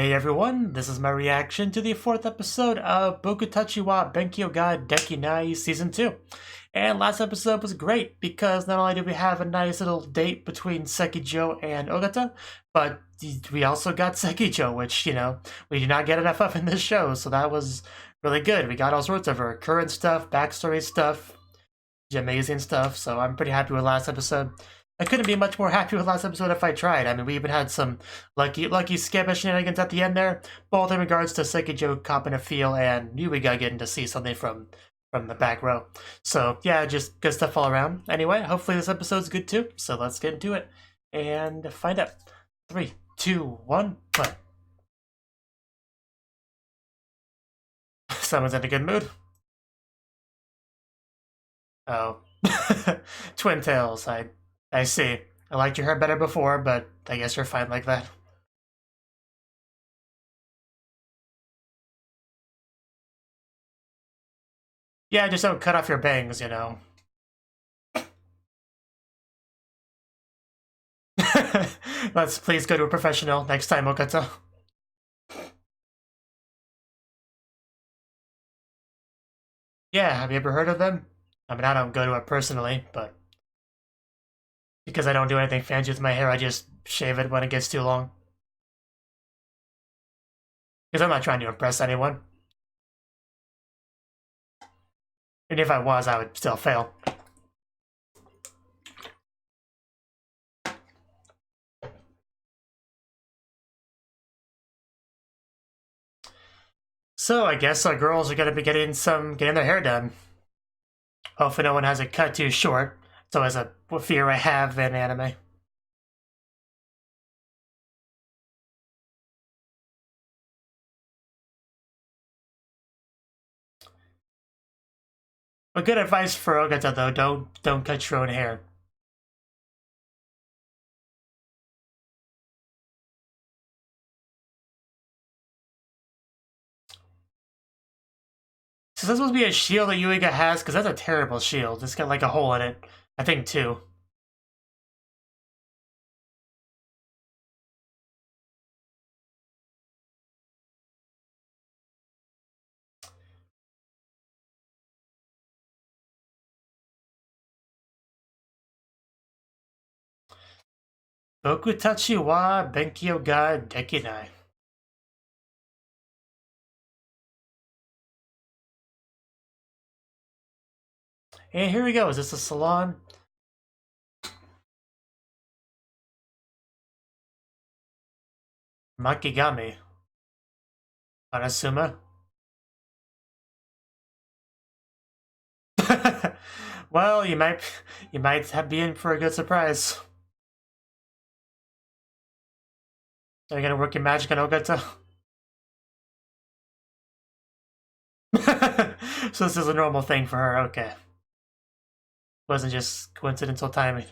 Hey everyone, this is my reaction to the 4th episode of Bokutachi wa Benkyou ga Dekinai Season 2. And last episode was great because not only did we have a nice little date between Sekijo and Ogata, but we also got Sekijo, which, you know, we do not get enough of in this show, so that was really good. We got all sorts of her current stuff, backstory stuff, amazing stuff, so I'm pretty happy with last episode. I couldn't be much more happy with last episode if I tried. I mean, we even had some lucky skip shenanigans at the end there, both in regards to Sekijo copping a feel and Yuiga getting to see something from the back row. So yeah, just good stuff all around. Anyway, hopefully this episode's good too. So let's get into it and find out. 3, 2, 1, play. Someone's in a good mood. Oh, Twin Tails. I see. I liked your hair better before, but I guess you're fine like that. Yeah, just don't cut off your bangs, you know. Let's please go to a professional next time, Okata. Yeah, have you ever heard of them? I mean, I don't go to it personally, but because I don't do anything fancy with my hair, I just shave it when it gets too long. Because I'm not trying to impress anyone. And if I was, I would still fail. So I guess our girls are gonna be getting their hair done. Hopefully no one has it cut too short. It's always a fear I have in anime. But good advice for Ogata though, don't cut your own hair. So this supposed to be a shield that Yuiga has, because that's a terrible shield. It's got like a hole in it. I think two. Bokutachi wa Benkyou ga Dekinai. And here we go. Is this a salon? Makigami. Arasuma. Well, you might be in for a good surprise. Are you gonna work your magic on Ogata? So this is a normal thing for her, okay. Wasn't just coincidental timing.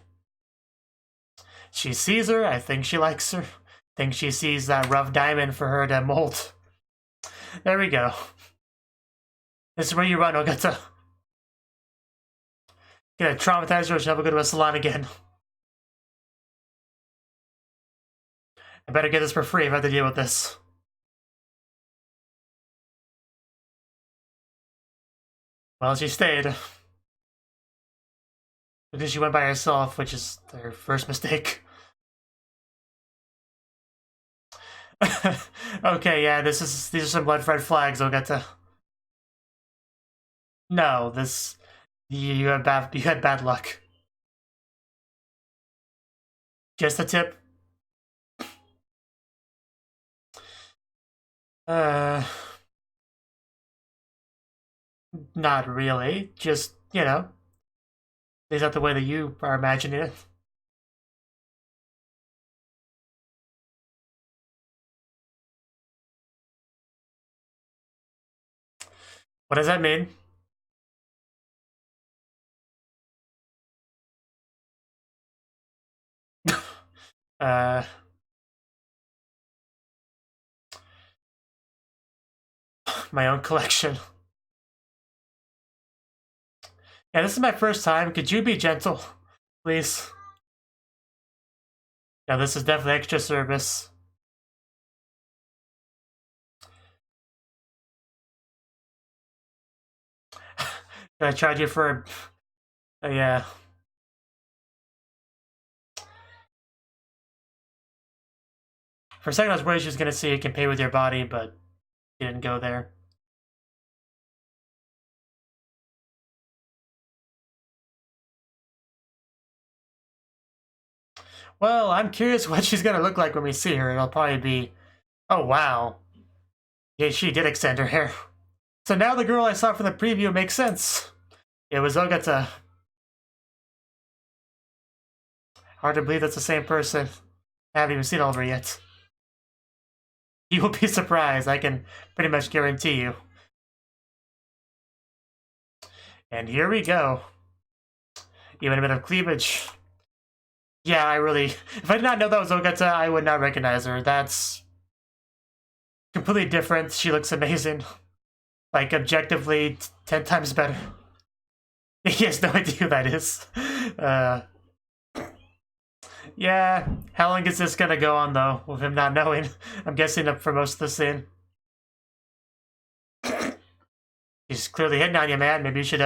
She sees her, I think she likes her. I think she sees that rough diamond for her to mold. There we go. This is where you run, Ogata. Gonna traumatize her, she'll never go to a salon again. I better get this for free if I have to deal with this. Well, she stayed. Because she went by herself, which is her first mistake. Okay, yeah, these are some red flags, Ogata. No, you had bad luck. Just a tip. Not really. Just, you know, is that the way that you are imagining it? What does that mean? My own collection. Yeah, this is my first time. Could you be gentle, please? Yeah, this is definitely extra service. I charge you for... yeah. For a second I was worried she was gonna say you can pay with your body, but she didn't go there. Well, I'm curious what she's gonna look like when we see her. It'll probably be... Oh, wow. Yeah, she did extend her hair. So now the girl I saw from the preview makes sense. It was Ogata. Hard to believe that's the same person. I haven't even seen all of her yet. You will be surprised, I can pretty much guarantee you. And here we go. Even a bit of cleavage. Yeah, I really... If I did not know that was Ogata, I would not recognize her. That's... completely different. She looks amazing. Like, objectively, 10 times better. He has no idea who that is. Yeah, how long is this gonna go on, though, with him not knowing? I'm guessing up for most of the scene. He's clearly hitting on you, man. Maybe you should,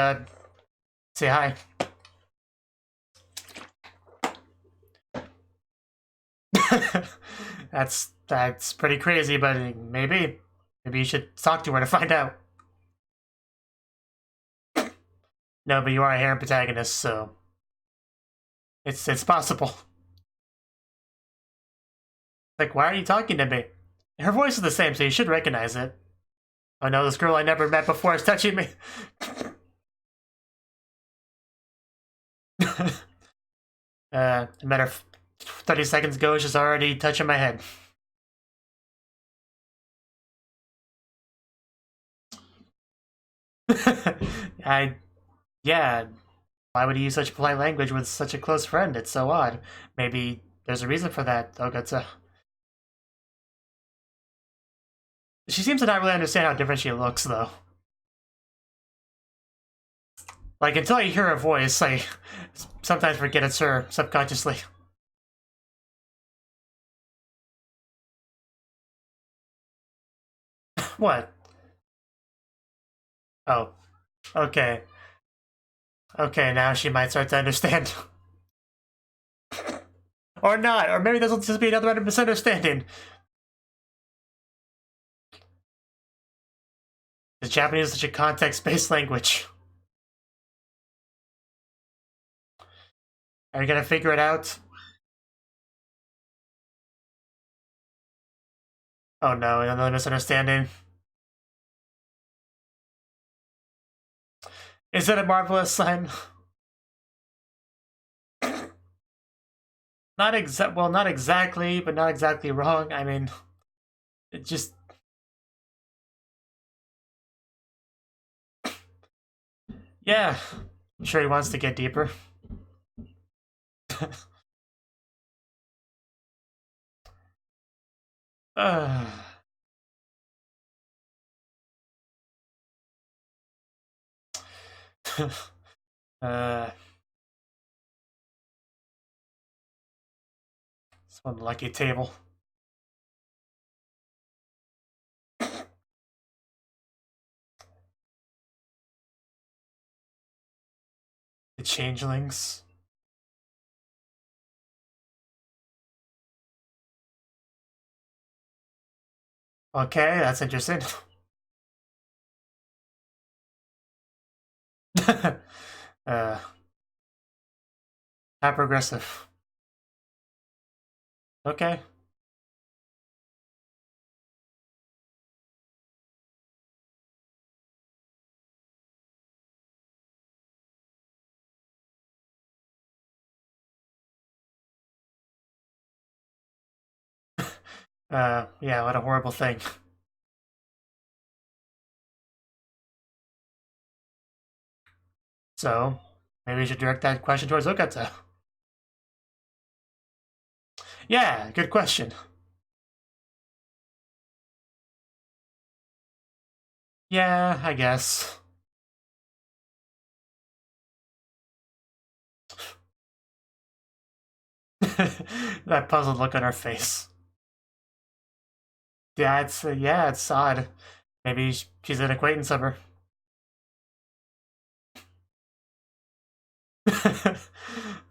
say hi. That's pretty crazy, but maybe you should talk to her to find out. No, but you are a harem protagonist, so it's possible. Like, why are you talking to me? Her voice is the same, so you should recognize it. Oh no, this girl I never met before is touching me. A matter of 30 seconds ago, she's already touching my head. Yeah, why would he use such polite language with such a close friend? It's so odd. Maybe there's a reason for that, Ogata. She seems to not really understand how different she looks, though. Like, until I hear her voice, I sometimes forget it's her, subconsciously. What? Oh. Okay. Okay, now she might start to understand. Or not, or maybe this will just be another misunderstanding. The Japanese is such a context-based language. Are you gonna figure it out? Oh no, another misunderstanding. Is it a marvelous sign? Not exactly, but not exactly wrong. I mean, it just... Yeah, I'm sure he wants to get deeper. uh... It's one lucky table. The changelings. Okay, that's interesting. How progressive. Okay. Yeah, what a horrible thing. So, maybe we should direct that question towards Okata. Yeah, good question. Yeah, I guess. That puzzled look on her face. Yeah, it's odd. Maybe she's an acquaintance of her.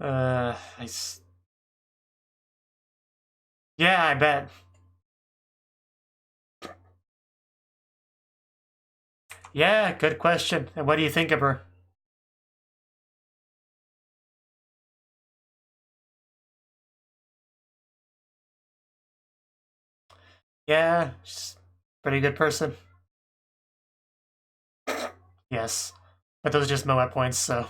uh, I s yeah, I bet. Yeah, good question. And what do you think of her? Yeah, she's a pretty good person. Yes. But those are just Moab points, so.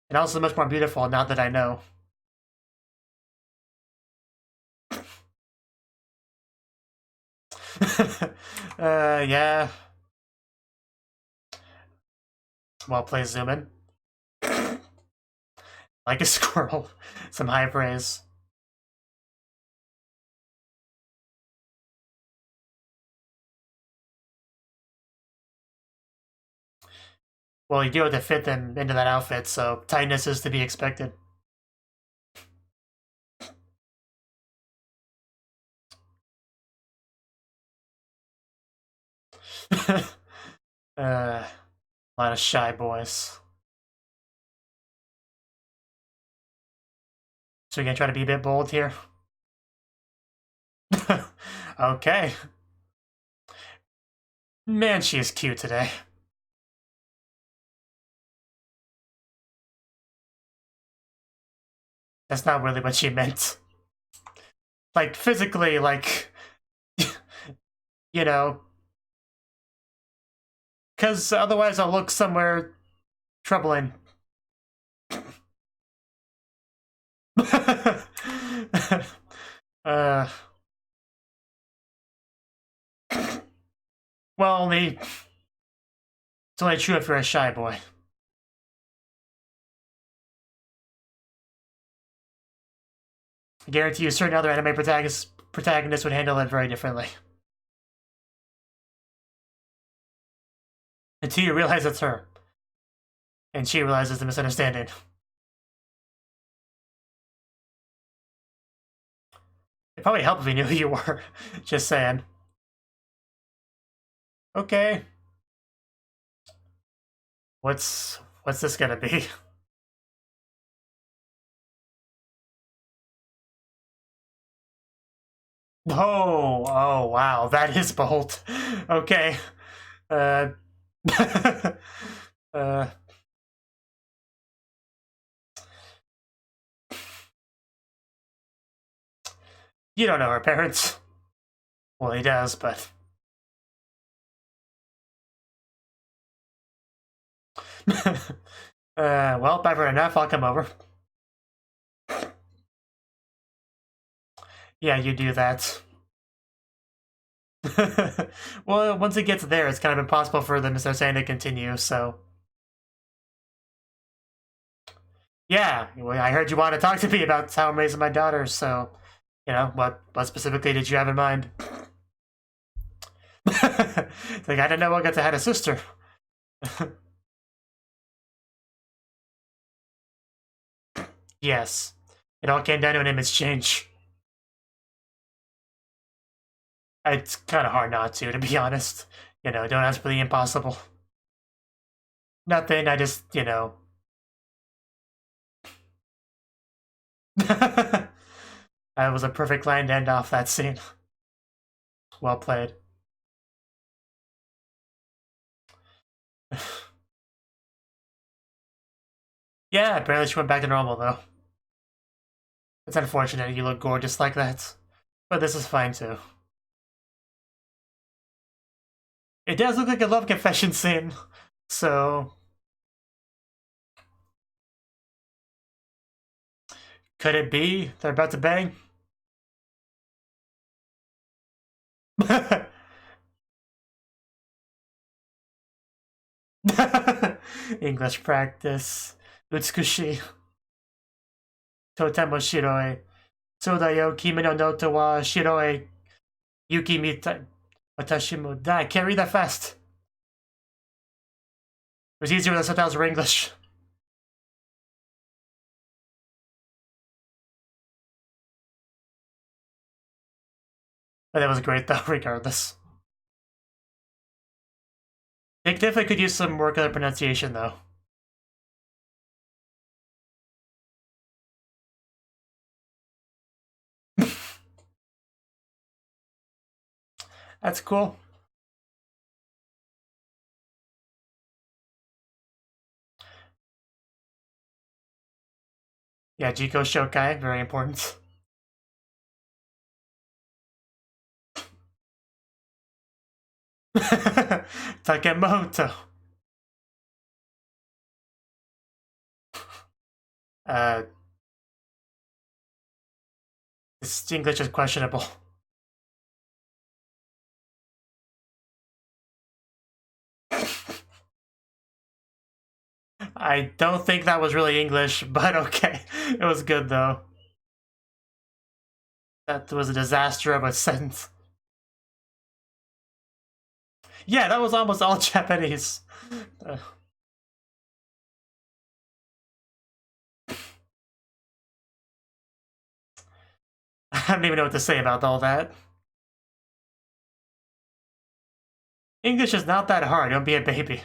And also much more beautiful now that I know. Yeah. Well played, zoom in. Like a squirrel. Some high praise. Well, you do have to fit them into that outfit, so tightness is to be expected. A lot of shy boys. So you're gonna try to be a bit bold here? Okay. Man, she is cute today. That's not really what she meant. Like, physically, like, you know, because otherwise I'll look somewhere troubling. uh, well, it's only true if you're a shy boy. I guarantee you certain other anime protagonists would handle it very differently. Until you realize it's her. And she realizes the misunderstanding. It'd probably help if he knew who you were. Just saying. Okay. What's this gonna be? Oh, wow, that is bold. Okay. Uh, uh, you don't know her parents. Well, he does, but... well, if ever enough, I'll come over. Yeah, you do that. Well, once it gets there, it's kind of impossible for them to start saying to continue, so... Yeah, I heard you want to talk to me about how I'm raising my daughter, so... You know, what specifically did you have in mind? Like, I didn't know Ogata had a sister. Yes. It all came down to an image change. It's kind of hard not to be honest. You know, don't ask for the impossible. Nothing, I just, you know. That was a perfect line to end off that scene. Well played. Yeah, apparently she went back to normal, though. It's unfortunate you look gorgeous like that. But this is fine, too. It does look like a love confession scene, so... Could it be they're about to bang? English practice. Utsukushi. Totemo shiroi. Sodayo kimi no noto wa shiroi. Yuki mita. Watashi mo da. I can't read that fast. It was easier when the subtitles were English. But that was great though, regardless. They definitely could use some work on the pronunciation though. That's cool. Yeah, Jiko Shokai, very important. Takemoto. This English is questionable. I don't think that was really English, but okay. It was good, though. That was a disaster of a sentence. Yeah, that was almost all Japanese. I don't even know what to say about all that. English is not that hard, don't be a baby.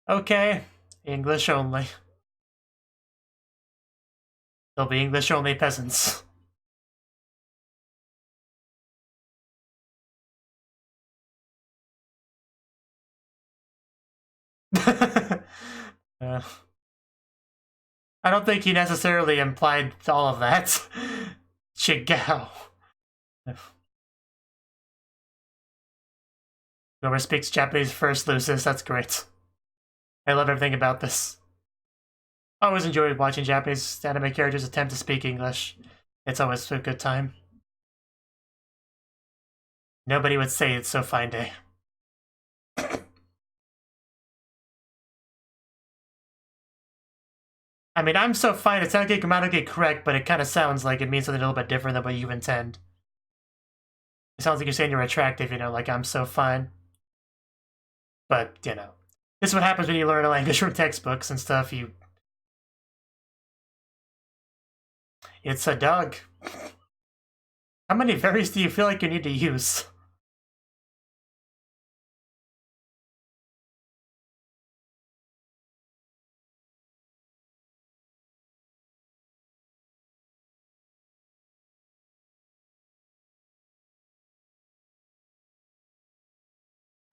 Okay, English only. They'll be English only peasants. I don't think he necessarily implied all of that. Chigao. Whoever speaks Japanese first loses, that's great. I love everything about this. I always enjoyed watching Japanese anime characters attempt to speak English. It's always a good time. Nobody would say it's so fine day. I mean, I'm so fine, it's not grammatically correct, but it kind of sounds like it means something a little bit different than what you intend. It sounds like you're saying you're attractive, you know, like I'm so fine. But, you know, this is what happens when you learn a language from textbooks and stuff. It's a dog. How many varies do you feel like you need to use?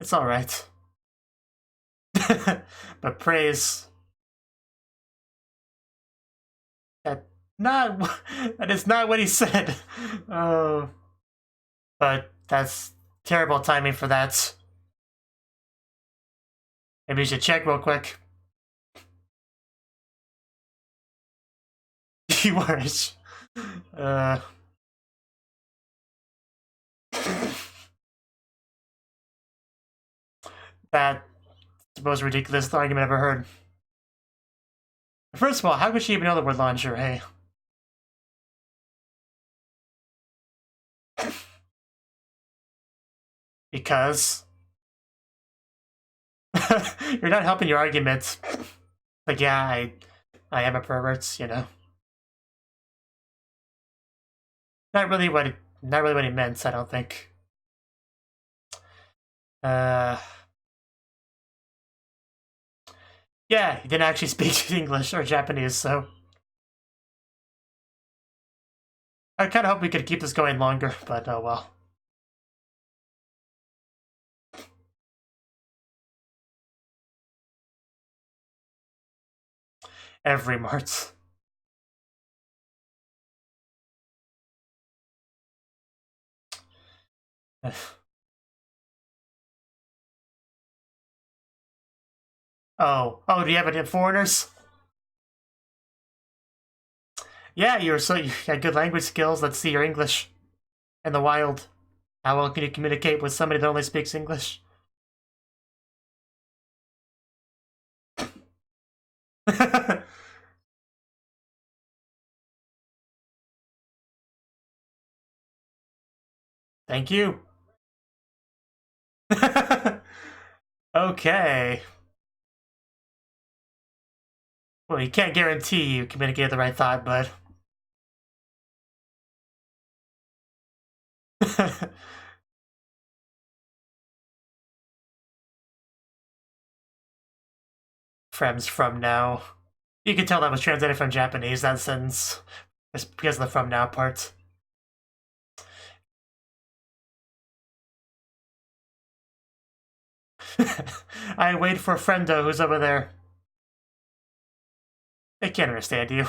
It's alright. But praise. That is not what he said. Oh. But that's terrible timing for that. Maybe you should check real quick. You worse. That's the most ridiculous argument I've ever heard. First of all, how could she even know the word lingerie? Because you're not helping your argument. Like, yeah, I am a pervert, you know. Not really what he meant, I don't think. Yeah, he didn't actually speak English or Japanese, so I kind of hope we could keep this going longer, but oh well. Every March. Oh, do you have any foreigners? Yeah, you got good language skills. Let's see your English in the wild. How well can you communicate with somebody that only speaks English? Thank you. Okay. Well, you can't guarantee you communicate the right thought, but Frems from now. You can tell that was translated from Japanese, that sentence, just because of the from now part. I wait for Friendo who's over there. They can't understand you.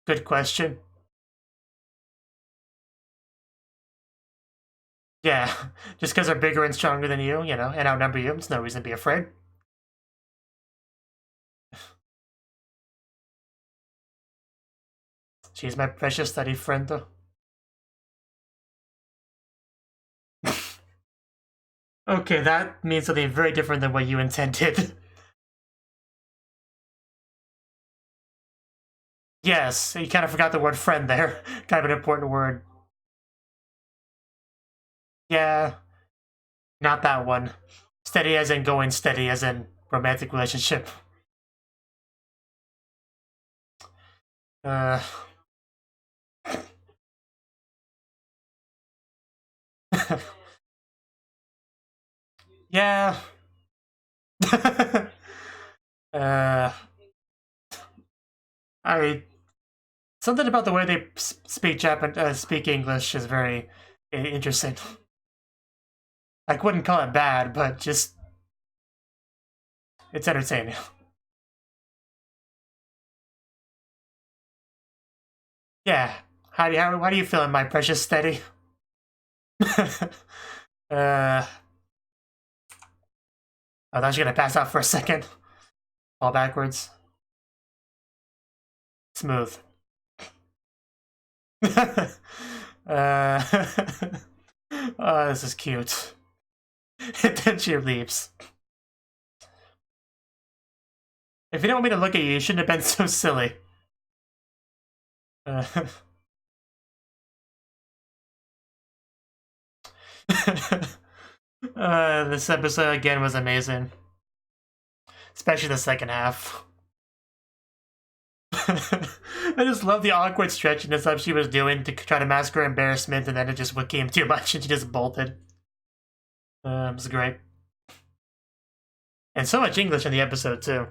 Good question. Yeah, just because they're bigger and stronger than you, and outnumber you, there's no reason to be afraid. She's my precious study friend, though. Okay, that means something very different than what you intended. Yes, you kind of forgot the word friend there. Kind of an important word. Yeah, not that one. Steady as in going steady as in romantic relationship. Yeah. Something about the way they speak English is very interesting. I wouldn't call it bad, but just it's entertaining. Yeah. How do you feel in my precious steady? I thought you were gonna pass out for a second. Fall backwards. Smooth. Oh, this is cute. And then she leaves. If you don't want me to look at you, you shouldn't have been so silly. This episode again was amazing. Especially the second half. I just love the awkward stretching and stuff she was doing to try to mask her embarrassment, and then it just became too much and she just bolted. It was great. And so much English in the episode, too.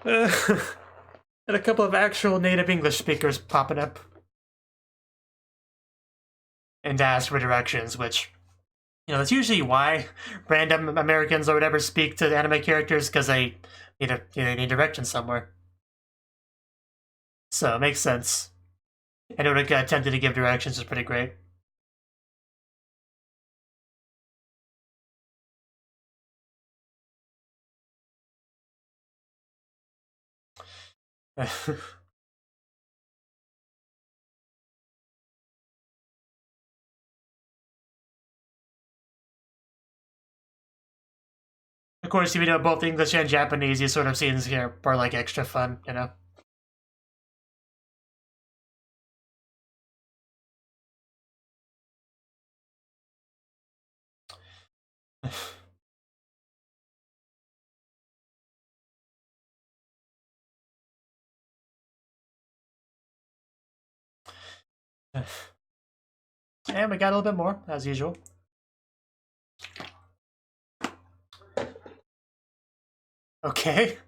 And a couple of actual native English speakers popping up. And ask for directions, which, that's usually why random Americans or whatever speak to anime characters, because they need directions somewhere. So it makes sense. And it would have attempted to give directions is pretty great. Of course, if you know both English and Japanese, these sort of scenes here are like extra fun, And we got a little bit more, as usual. Okay.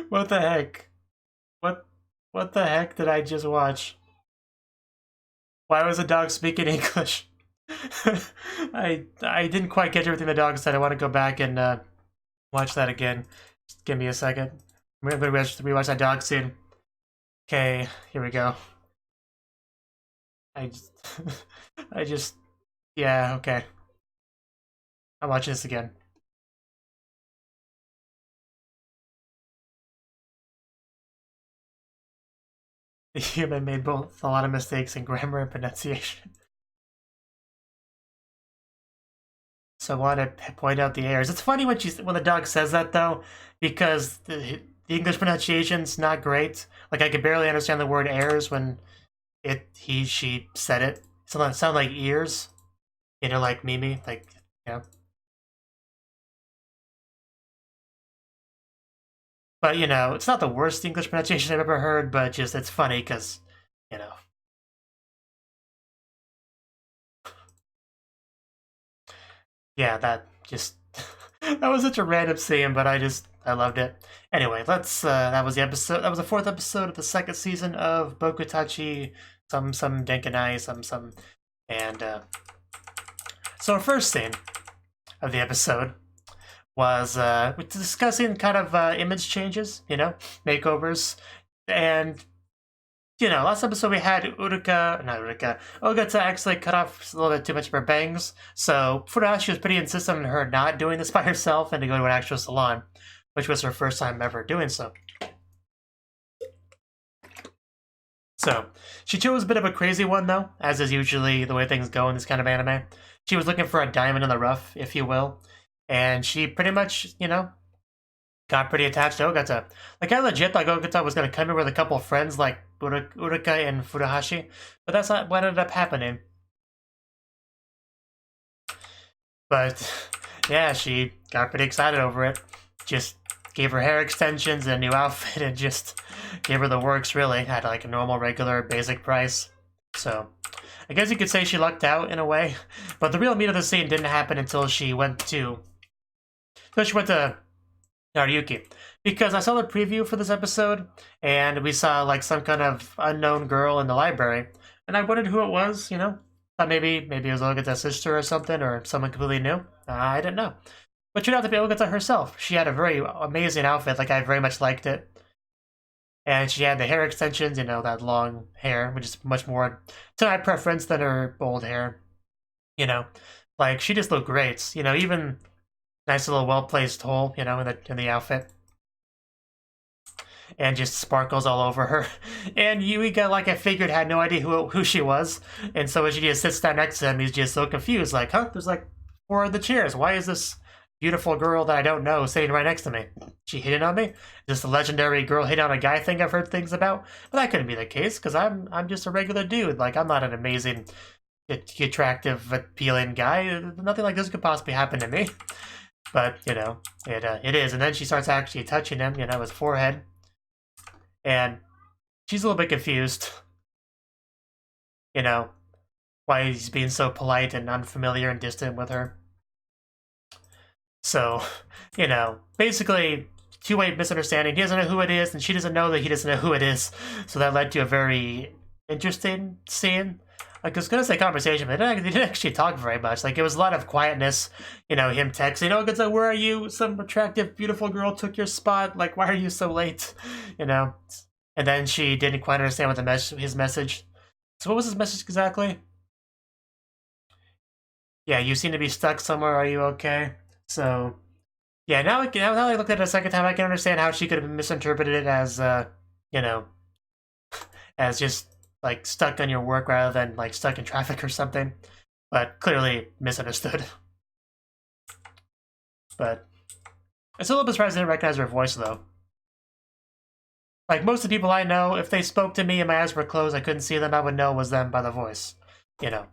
What the heck? What the heck did I just watch? Why was the dog speaking English? I didn't quite get everything the dog said. I want to go back and watch that again. Just give me a second. I'm gonna rewatch that dog scene. Okay, here we go. I just, yeah, okay. I'm watching this again. The human made both a lot of mistakes in grammar and pronunciation. So I want to point out the errors. It's funny when the dog says that though, because the English pronunciation's not great. Like I could barely understand the word errors when she said it. So it sounded like ears, like Mimi, like. But, you know, it's not the worst English pronunciation I've ever heard, but just it's funny because, you know. Yeah, that just... that was such a random scene, but I loved it. Anyway, that was the episode. That was the 4th episode of the 2nd season of Bokutachi, some Dekinai, some, and, so our first scene of the episode was discussing kind of image changes, you know, makeovers, and you know, last episode we had Ogata actually cut off a little bit too much of her bangs, so Furuhashi was pretty insistent on her not doing this by herself and to go to an actual salon, which was her first time ever doing so. So, she chose a bit of a crazy one though, as is usually the way things go in this kind of anime. She was looking for a diamond in the rough, if you will, and she pretty much, you know, got pretty attached to Ogata. Like, I legit thought Ogata was going to come in with a couple of friends like Uruka and Furuhashi, but that's not what ended up happening. But, yeah, she got pretty excited over it. Just gave her hair extensions and a new outfit and just gave her the works, really, at like a normal, regular, basic price. So, I guess you could say she lucked out in a way, but the real meat of the scene didn't happen until she went to Naryuki. Because I saw the preview for this episode, and we saw like some kind of unknown girl in the library, and I wondered who it was, you know? Thought maybe it was Ogata's sister or something, or someone completely new. I didn't know. But turned out to be Ogata herself. She had a very amazing outfit, like I very much liked it. And she had the hair extensions, you know, that long hair, which is much more to my preference than her old hair. You know, like she just looked great. You know, even nice little well-placed hole, you know, in the outfit. And just sparkles all over her. And Yuiga, like I figured, had no idea who she was. And so when she just sits down next to him, he's just so confused, like, huh, there's like 4 of the chairs. Why is this beautiful girl that I don't know sitting right next to me? She hitting on me? Is this the legendary girl hitting on a guy thing I've heard things about? But that couldn't be the case, because I'm just a regular dude. Like, I'm not an amazing, attractive, appealing guy. Nothing like this could possibly happen to me. But, you know, it is. And then she starts actually touching him, you know, his forehead. And she's a little bit confused. You know, why he's being so polite and unfamiliar and distant with her. So, you know, basically, two-way misunderstanding. He doesn't know who it is, and she doesn't know that he doesn't know who it is. So that led to a very interesting scene. Like, I was gonna say conversation, but they didn't actually talk very much. Like, it was a lot of quietness. You know, him texting, "Oh, Gonzo, where are you? Some attractive, beautiful girl took your spot. Like, why are you so late?" You know? And then she didn't quite understand what his message. So what was his message exactly? Yeah, you seem to be stuck somewhere. Are you okay? So, yeah, now I looked at it a second time, I can understand how she could have misinterpreted it as, you know, as just, like, stuck on your work rather than, like, stuck in traffic or something. But clearly misunderstood. But it's a little bit surprised I didn't recognize her voice, though. Like, most of the people I know, if they spoke to me and my eyes were closed, I couldn't see them, I would know it was them by the voice. You know.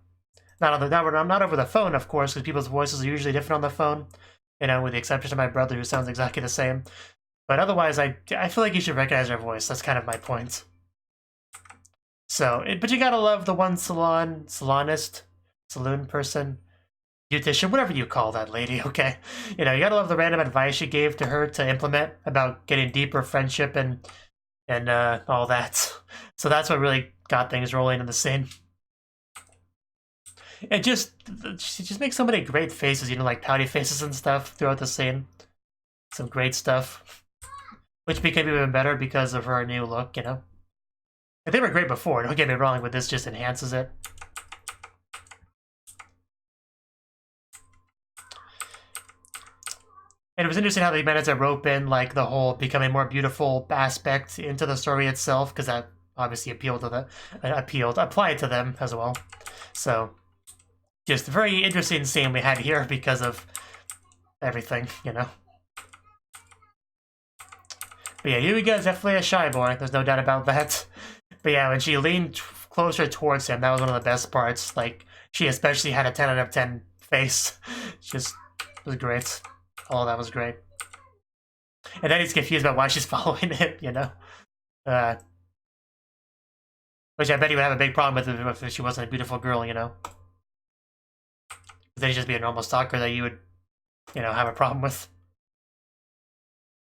I'm not over the phone, of course, because people's voices are usually different on the phone. You know, with the exception of my brother, who sounds exactly the same. But otherwise, I feel like you should recognize her voice. That's kind of my point. So, but you gotta love the one saloon person, beautician, whatever you call that lady, okay? You know, you gotta love the random advice she gave to her to implement about getting deeper friendship and all that. So that's what really got things rolling in the scene. And she just makes so many great faces, you know, like pouty faces and stuff throughout the scene. Some great stuff. Which became even better because of her new look, you know? And they were great before, don't get me wrong, but this just enhances it. And it was interesting how they managed to rope in, like, the whole becoming more beautiful aspect into the story itself, because that obviously applied to them as well. So, just a very interesting scene we had here because of everything, you know. But yeah, Yuiga is definitely a shy boy, there's no doubt about that. But yeah, when she leaned closer towards him, that was one of the best parts. Like, she especially had a 10 out of 10 face. Just was great. All that was great. And then he's confused about why she's following him, you know? Which I bet he would have a big problem with if she wasn't a beautiful girl, you know? Then he'd just be a normal stalker that you would, you know, have a problem with.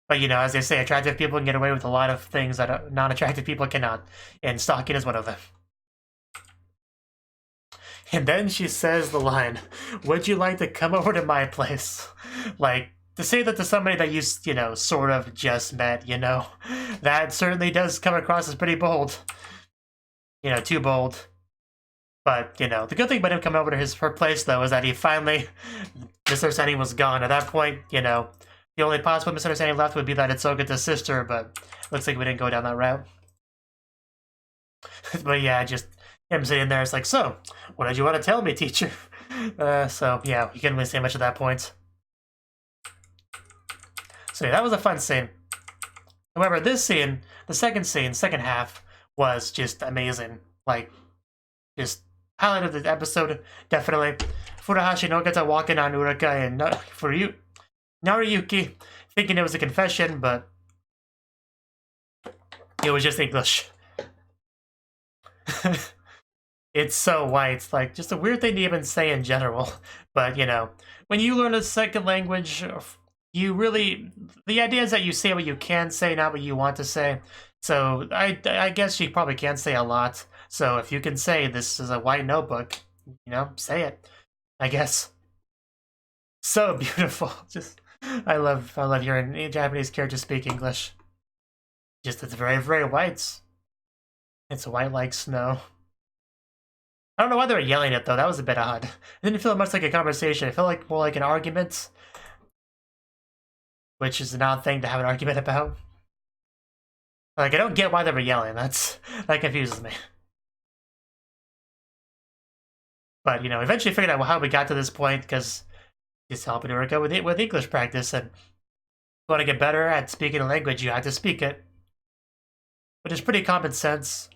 But, you know, as they say, attractive people can get away with a lot of things that non-attractive people cannot. And stalking is one of them. And then she says the line, "Would you like to come over to my place?" Like, to say that to somebody that you know, sort of just met, you know, that certainly does come across as pretty bold. You know, too bold. But, you know, the good thing about him coming over to her place, though, is that he finally, misunderstanding was gone. At that point, you know, the only possible misunderstanding left would be that it's Ogata's sister, but looks like we didn't go down that route. But yeah, just him sitting there, it's like, "So, what did you want to tell me, teacher?" So, yeah, we couldn't really say much at that point. So yeah, that was a fun scene. However, this scene, the second scene, second half, was just amazing. Like, just highlight of the episode, definitely. Furuhashi no Ogata walking on Uraka and Naruyuki, thinking it was a confession, but it was just English. It's so white, like, just a weird thing to even say in general. But, you know, when you learn a second language, you really, the idea is that you say what you can say, not what you want to say. So I guess you probably can't say a lot. So if you can say this is a white notebook, you know, say it, I guess. So beautiful. Just, I love hearing Japanese characters speak English. Just, it's very, very white. It's white like snow. I don't know why they were yelling it, though. That was a bit odd. It didn't feel much like a conversation. It felt like more like an argument. Which is an odd thing to have an argument about. Like, I don't get why they were yelling. That confuses me. But, you know, eventually figured out how we got to this point, because it's helping Uraka with English practice, and if you want to get better at speaking a language, you have to speak it. Which is pretty common sense.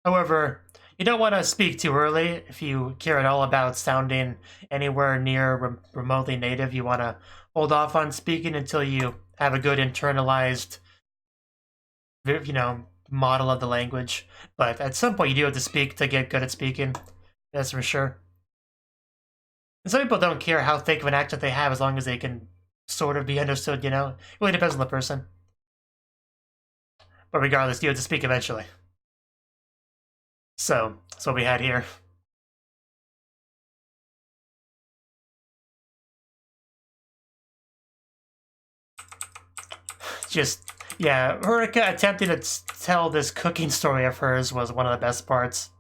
However, you don't want to speak too early if you care at all about sounding anywhere near remotely native. You want to hold off on speaking until you have a good internalized, you know, model of the language. But at some point you do have to speak to get good at speaking. That's for sure. And some people don't care how thick of an accent they have as long as they can sort of be understood, you know? It really depends on the person. But regardless, you have to speak eventually. So, that's what we had here. Just, yeah, Uraka attempting to tell this cooking story of hers was one of the best parts.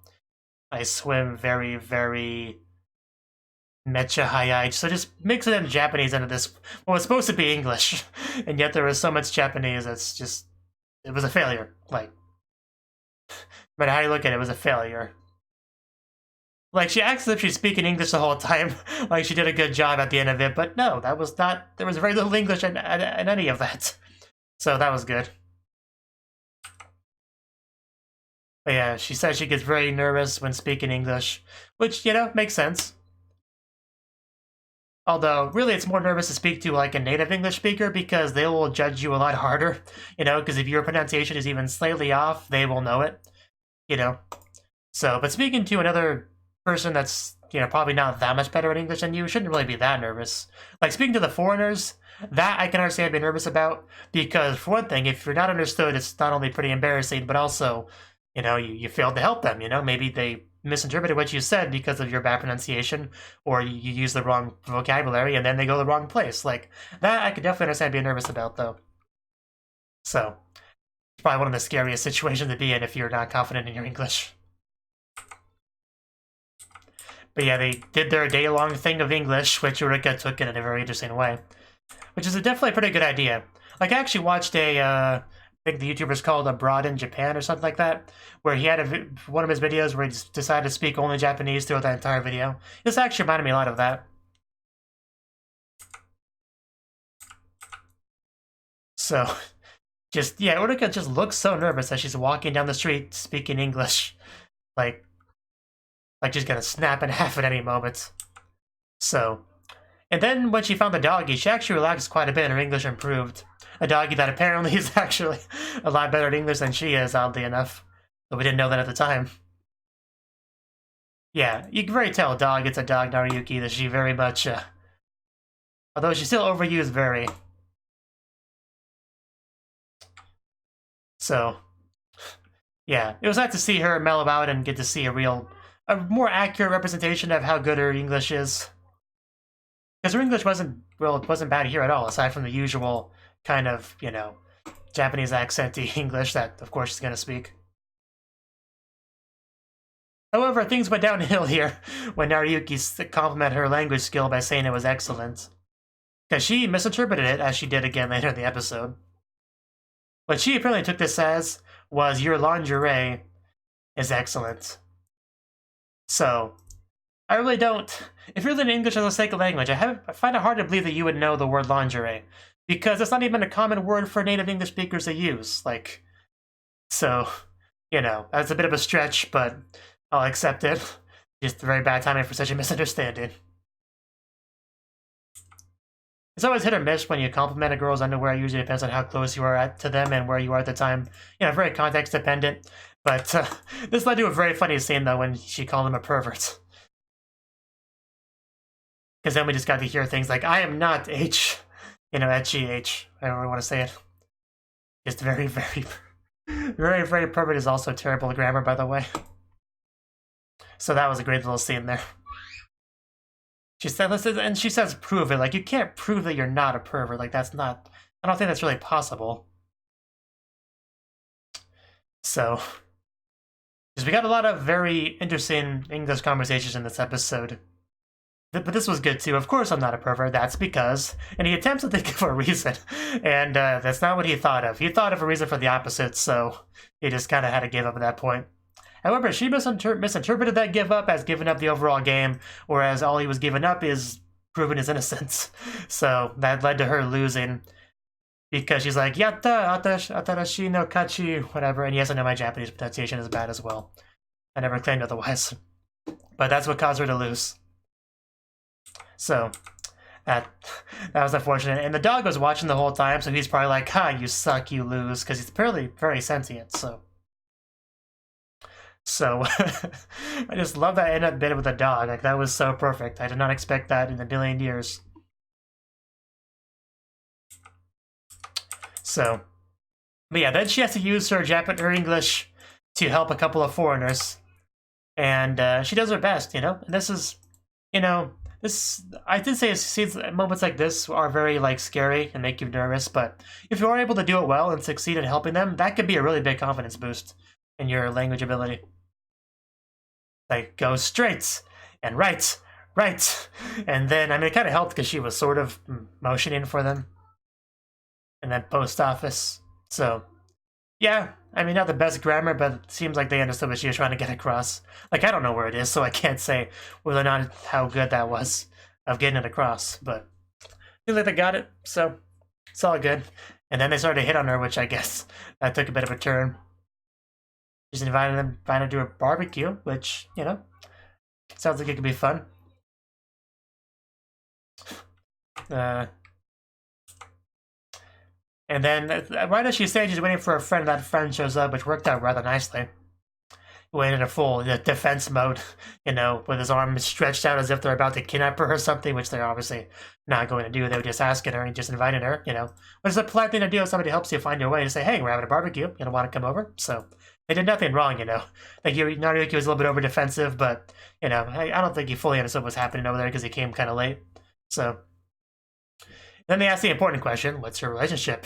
I swim very, very mecha hayai. So just mix it in Japanese into this, well, it's supposed to be English, and yet there was so much Japanese, it's just, it was a failure. Like, no matter how you look at it, it was a failure. Like, she acts as if she's speaking English the whole time, like she did a good job at the end of it, but no, that was not, there was very little English in any of that. So that was good. But yeah, she says she gets very nervous when speaking English, which, you know, makes sense. Although, really, it's more nervous to speak to, like, a native English speaker because they will judge you a lot harder, you know, because if your pronunciation is even slightly off, they will know it, you know. So, but speaking to another person that's, you know, probably not that much better at English than you shouldn't really be that nervous. Like, speaking to the foreigners, that I can understand being nervous about, because, for one thing, if you're not understood, it's not only pretty embarrassing, but also, you know, you failed to help them, you know? Maybe they misinterpreted what you said because of your bad pronunciation, or you use the wrong vocabulary, and then they go the wrong place. Like, that I could definitely understand being nervous about, though. So, it's probably one of the scariest situations to be in if you're not confident in your English. But yeah, they did their day-long thing of English, which Uraka took in a very interesting way. Which is definitely a pretty good idea. Like, I actually watched I think the YouTuber's called Abroad in Japan or something like that, where he had one of his videos where he just decided to speak only Japanese throughout that entire video. This actually reminded me a lot of that. So, just, yeah, Uraka just looks so nervous as she's walking down the street speaking English. Like she's gonna snap in half at any moment. So, and then when she found the doggy, she actually relaxed quite a bit and her English improved. a doggy that apparently is actually a lot better at English than she is, oddly enough. But we didn't know that at the time. Yeah, you can very tell dog, it's a dog, Nariyuki, that she very much, although she's still overused very. So, yeah, it was nice to see her mellow out and get to see a more accurate representation of how good her English is. Because her English wasn't bad here at all, aside from the usual kind of, you know, Japanese accenty English that, of course, she's going to speak. However, things went downhill here when Nariyuki complimented her language skill by saying it was excellent. Because she misinterpreted it, as she did again later in the episode. What she apparently took this as was, your lingerie is excellent. So, I really don't... If you're learning English as a second language, I find it hard to believe that you would know the word lingerie. Because it's not even a common word for native English speakers to use. Like, so, you know, that's a bit of a stretch, but I'll accept it. Just very bad timing for such a misunderstanding. It's always hit or miss when you compliment a girl's underwear. It usually depends on how close you are to them and where you are at the time. You know, very context dependent. But this led to a very funny scene, though, when she called him a pervert. Because then we just got to hear things like, I am not H, you know, H-E-H, however I want to say it. Just very, very, very, very pervert is also terrible grammar, by the way. So that was a great little scene there. She said, and she says, prove it. Like, you can't prove that you're not a pervert. Like, that's not, I don't think that's really possible. So, because we got a lot of very interesting English conversations in this episode. But this was good too. Of course I'm not a pervert, that's because... And he attempts to think of a reason. And that's not what he thought of. He thought of a reason for the opposite, so he just kind of had to give up at that point. However, she misinterpreted that give up as giving up the overall game, whereas all he was giving up is proving his innocence. So that led to her losing. Because she's like, Yatta, atarashi no kachi, whatever. And yes, I know my Japanese pronunciation is bad as well. I never claimed otherwise. But that's what caused her to lose. So, that was unfortunate. And the dog was watching the whole time, so he's probably like, ha, you suck, you lose, because he's apparently very sentient, so. So, I just love that I ended up bit with a dog. Like, that was so perfect. I did not expect that in a billion years. So, but yeah, then she has to use her English to help a couple of foreigners. And she does her best, you know? And this is, you know... I did say scenes, moments like this are very, like, scary and make you nervous, but if you are able to do it well and succeed in helping them, that could be a really big confidence boost in your language ability. Like, go straight and right, and then, I mean, it kind of helped because she was sort of motioning for them. And then post office, so, yeah. I mean, not the best grammar, but it seems like they understood what she was trying to get across. Like, I don't know where it is, so I can't say whether or not how good that was of getting it across. But it seems like they got it, so it's all good. And then they started to hit on her, which I guess that took a bit of a turn. Just invited them to a barbecue, which, you know, sounds like it could be fun. And then, right as she's saying she's waiting for a friend, that friend shows up, which worked out rather nicely. He went in a full defense mode, you know, with his arms stretched out as if they're about to kidnap her or something, which they're obviously not going to do. They were just asking her and just inviting her, you know. Which is a polite thing to do if somebody helps you find your way, to say, hey, we're having a barbecue, you don't want to come over? So, they did nothing wrong, you know. Like, Nariyuki was a little bit over-defensive, but, you know, I don't think he fully understood what was happening over there because he came kind of late. So... Then they ask the important question, what's your relationship?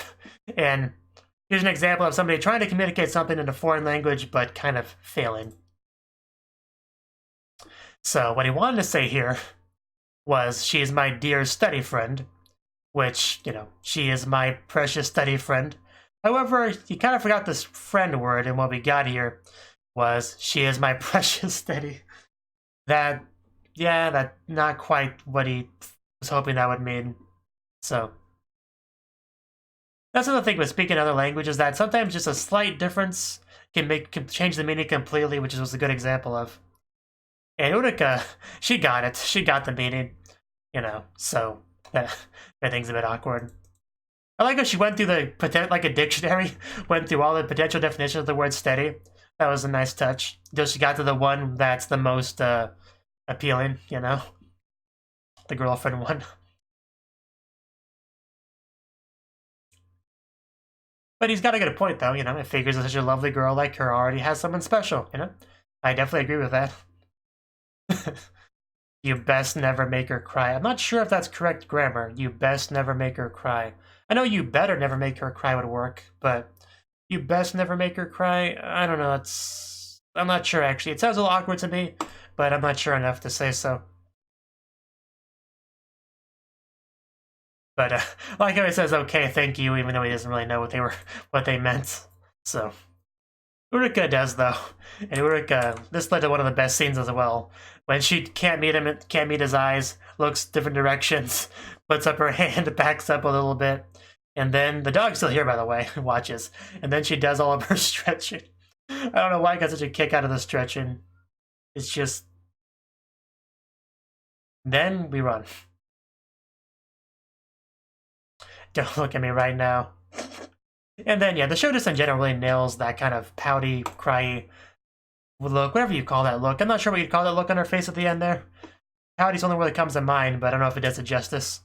And here's an example of somebody trying to communicate something in a foreign language, but kind of failing. So what he wanted to say here was, she is my dear study friend, which, you know, she is my precious study friend. However, he kind of forgot this friend word, and what we got here was, she is my precious study. That, yeah, that's not quite what he was hoping that would mean. So, that's another thing with speaking other languages, that sometimes just a slight difference can change the meaning completely, which was a good example of. And Uruka, she got it. She got the meaning, you know, so that thing's a bit awkward. I like how she went through like a dictionary, went through all the potential definitions of the word steady. That was a nice touch. Until she got to the one that's the most appealing, you know? The girlfriend one. But he's got a good point, though, you know? It figures that such a lovely girl like her already has someone special, you know? I definitely agree with that. You best never make her cry. I'm not sure if that's correct grammar. You best never make her cry. I know you better never make her cry would work, but you best never make her cry? I don't know, I'm not sure, actually. It sounds a little awkward to me, but I'm not sure enough to say so. But like how he says, "Okay, thank you," even though he doesn't really know what they meant. So Urika does, though, and Urika, this led to one of the best scenes as well. When she can't meet his eyes, looks different directions, puts up her hand, backs up a little bit, and then the dog's still here, by the way, watches, and then she does all of her stretching. I don't know why I got such a kick out of the stretching. It's just. Then we run. Don't look at me right now. And then, yeah, the show just in general really nails that kind of pouty, cryy look, whatever you call that look. I'm not sure what you'd call that look on her face at the end there. Pouty's the only word that comes to mind, but I don't know if it does it justice.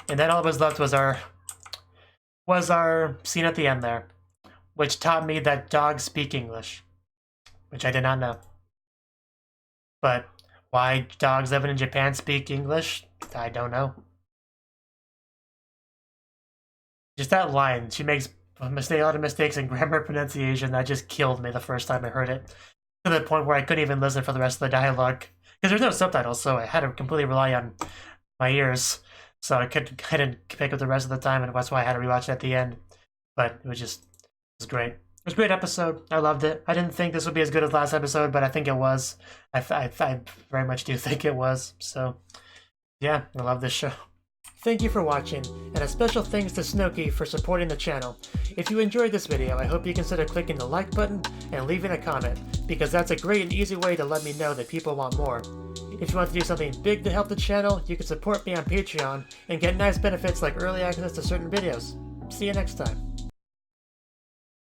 And then all that was left was our scene at the end there, which taught me that dogs speak English, which I did not know. But why dogs living in Japan speak English, I don't know. Just that line, she makes a lot of mistakes in grammar pronunciation, that just killed me the first time I heard it. To the point where I couldn't even listen for the rest of the dialogue. Because there's no subtitles, so I had to completely rely on my ears. So I didn't pick up the rest of the time, and that's why I had to rewatch it at the end. But it was great. It was a great episode. I loved it. I didn't think this would be as good as last episode, but I think it was. I very much do think it was. So, yeah, I love this show. Thank you for watching, and a special thanks to Cnouki for supporting the channel. If you enjoyed this video, I hope you consider clicking the like button and leaving a comment, because that's a great and easy way to let me know that people want more. If you want to do something big to help the channel, you can support me on Patreon and get nice benefits like early access to certain videos. See you next time.